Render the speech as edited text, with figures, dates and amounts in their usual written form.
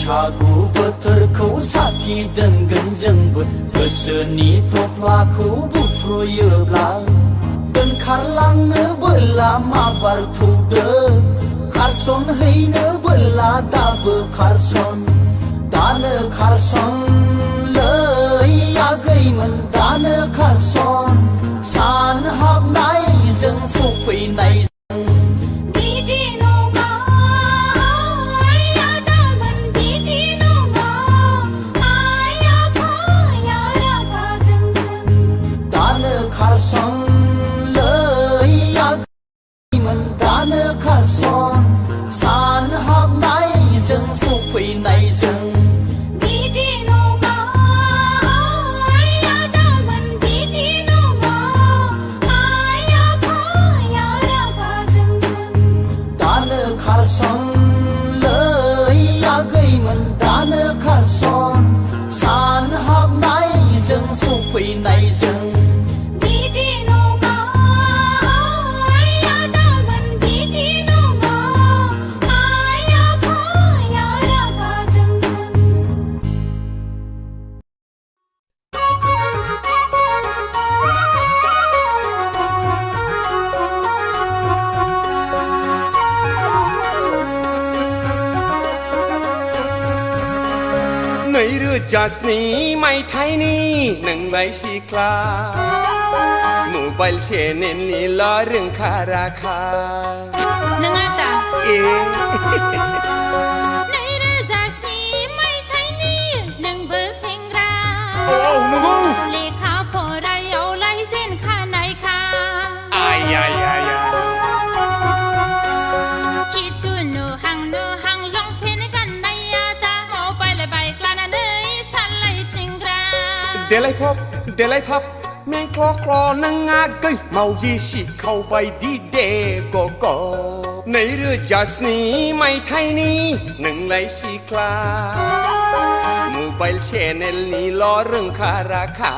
बैसागु बोथोरखौ साखि दोनगोन जोंबो गोसोनि थफ्लाखौ बुफ्रुयोब्ला दोनखारलांनो बोला माबार थौदो खारसन हैनो बोला दाबो खारसन दानो खारसन लै आगैमोन दानो खारसन सान हाबनायजों सफैनाय सान हाबनायजों सफैनायजों बिदि नङा आदामोन बिदि नङा आइ आफाया रागा जोंगोन दानो खारसन लै आगैमोन दानो खारसन सान हाबनायजों सफैनायजों नैरोजास्नि मायथाइनि नोंलाय सिख्ला मबाइल चेनेलनिल' रोंखा राखा नङा दा नैरोजास्नि मायथाइनि नोंबो सेंग्रा नंगौ लेखा फरायावलाय जेनखानायखा खिथु नुहां लंपेन्ट गाननाया दा मबाइल बाइक लानानै सालायथिंग्रा देलायफब मेंख्ल' नों आगै मावजि सिखाव बायदि दे गग' नैरोजास्नि मायथाइनि नोंलाय सिख्ला मबाइल चेनेलनिल' रोंखा राखा